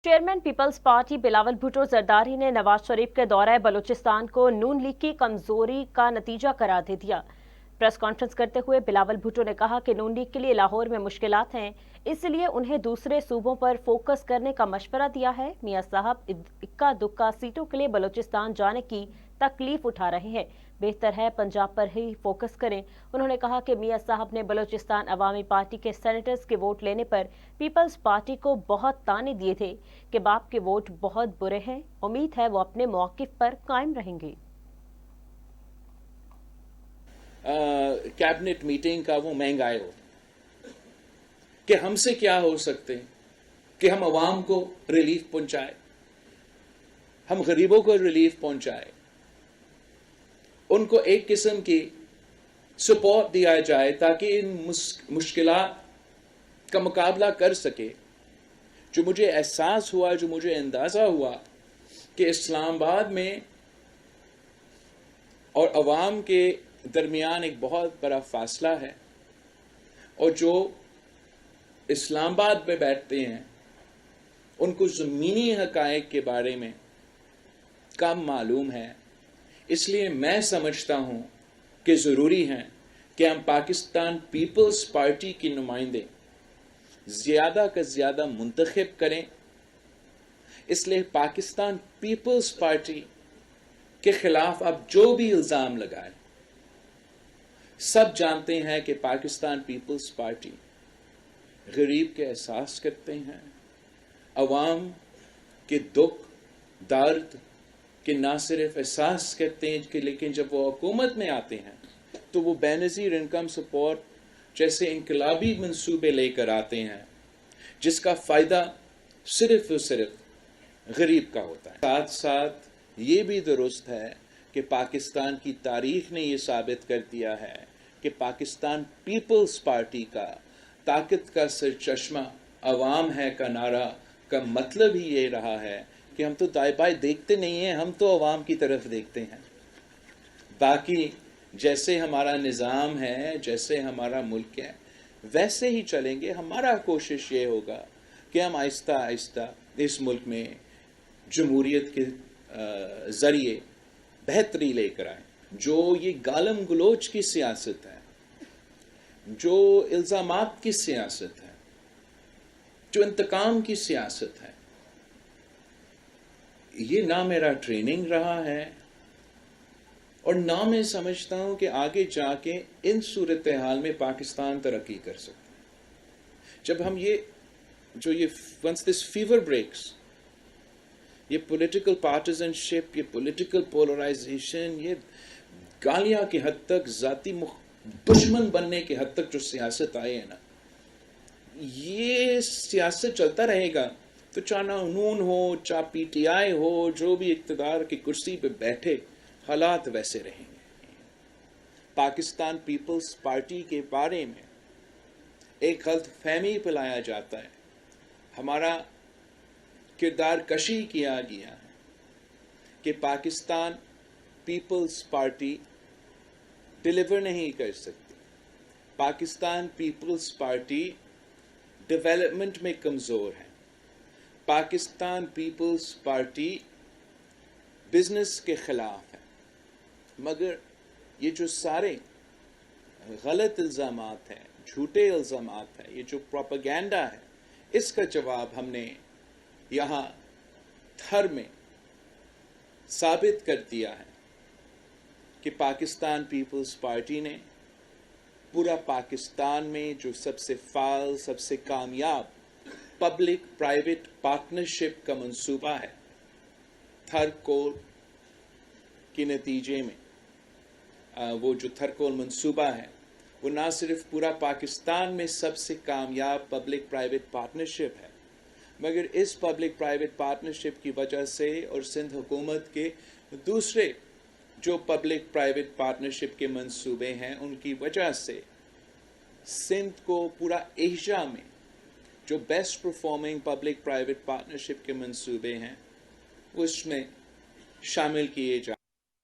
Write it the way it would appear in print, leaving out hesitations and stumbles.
Chairman Peoples Party Bilawal Bhutto Zardari ने नवाज शरीफ के दौरे बलूचिस्तान को नून लीग की कमजोरी का नतीजा करार दे दिया। प्रेस कॉन्फ्रेंस करते हुए बिलावल भुट्टो ने कहा कि नून लीग के लिए लाहौर में मुश्किलात हैं, इसलिए उन्हें दूसरे सूबों पर फोकस करने का मशवरा दिया है। मियां साहब इक्का दुक्का सीटों के लिए बलूचिस्तान जाने की तकलीफ उठा रहे हैं, बेहतर है पंजाब पर ही फोकस करें। उन्होंने कहा कि मियां साहब ने बलूचिस्तान अवामी पार्टी के सेनेटर्स के वोट लेने पर पीपल्स पार्टी को बहुत ताने दिए थे कि बाप के वोट बहुत बुरे हैं। उम्मीद है वो अपने मौकिफ पर कायम रहेंगे। कैबिनेट मीटिंग का वो महंगाई हो कि हमसे क्या हो सकते हैं कि हम अवाम को रिलीफ पहुंचाए, हम गरीबों को रिलीफ पहुंचाए, उनको एक किस्म की सपोर्ट दिया जाए ताकि इन मुश्किलात का मुकाबला कर सके। जो मुझे एहसास हुआ, जो मुझे अंदाजा हुआ कि इस्लामाबाद में और अवाम के दरमियान एक बहुत बड़ा फासला है, और जो इस्लामाबाद में बैठते हैं उनको ज़मीनी हक़ाइक़ के बारे में कम मालूम है। इसलिए मैं समझता हूँ कि ज़रूरी है कि हम पाकिस्तान पीपल्स पार्टी की नुमाइंदे ज़्यादा का ज़्यादा मुंतखब करें। इसलिए पाकिस्तान पीपल्स पार्टी के ख़िलाफ़ आप जो भी इल्ज़ाम लगाएं, सब जानते हैं कि पाकिस्तान पीपल्स पार्टी गरीब के एहसास करते हैं, अवाम के दुख दर्द के ना सिर्फ एहसास करते हैं कि लेकिन जब वो हुकूमत में आते हैं तो वो बेनज़ीर इनकम सपोर्ट जैसे इनकलाबी मंसूबे लेकर आते हैं जिसका फ़ायदा सिर्फ और सिर्फ गरीब का होता है। साथ साथ ये भी दुरुस्त है कि पाकिस्तान की तारीख ने ये साबित कर दिया है कि पाकिस्तान पीपल्स पार्टी का ताकत का सरचश्मा अवाम है का नारा का मतलब ही ये रहा है कि हम तो दाएं बाएं देखते नहीं हैं, हम तो अवाम की तरफ देखते हैं। बाकी जैसे हमारा निज़ाम है, जैसे हमारा मुल्क है, वैसे ही चलेंगे। हमारा कोशिश ये होगा कि हम आहिस्ता आहिस्ता इस मुल्क में जमहूरियत के ज़रिए बेहतरी लेकर आए। जो ये गालम गलोच की सियासत है, जो इल्ज़ामात की सियासत है, जो इंतकाम की सियासत है, ये ना मेरा ट्रेनिंग रहा है और ना मैं समझता हूं कि आगे जाके इन सूरत हाल में पाकिस्तान तरक्की कर सकता है। जब हम ये वंस दिस फीवर ब्रेक्स, ये पॉलिटिकल पार्टिजनशिप, ये पॉलिटिकल पोलराइजेशन, ये गालियां की हद तक जाती दुश्मन बनने की हद तक जो सियासत आई है ना, ये सियासत चलता रहेगा तो चाहे नून हो, चाहे पीटीआई हो, जो भी इक़्तिदार की कुर्सी पे बैठे, हालात वैसे रहेंगे। पाकिस्तान पीपल्स पार्टी के बारे में एक गलत फहमी फैलाया जाता है, हमारा किरदार कशी किया गया है कि पाकिस्तान पीपल्स पार्टी डिलीवर नहीं कर सकती। पाकिस्तान पीपल्स पार्टी डेवलपमेंट में कमज़ोर है। पाकिस्तान पीपल्स पार्टी बिजनेस के ख़िलाफ़ है। मगर ये जो सारे गलत इल्ज़ामात हैं, झूठे इल्ज़ामात हैं, ये जो प्रोपेगेंडा है, इसका जवाब हमने यहाँ थर में साबित कर दिया है कि पाकिस्तान पीपल्स पार्टी ने पूरा पाकिस्तान में जो सबसे फाल, सबसे कामयाब पब्लिक प्राइवेट पार्टनरशिप का मंसूबा है, थरकोल के नतीजे में वो जो थरकोल मंसूबा है वो ना सिर्फ पूरा पाकिस्तान में सबसे कामयाब पब्लिक प्राइवेट पार्टनरशिप है, मगर इस पब्लिक प्राइवेट पार्टनरशिप की वजह से और सिंध हुकूमत के दूसरे जो पब्लिक प्राइवेट पार्टनरशिप के मंसूबे हैं उनकी वजह से सिंध को पूरा एशिया में जो best performing public private partnership के मंसूबे हैं उसमें शामिल किए जा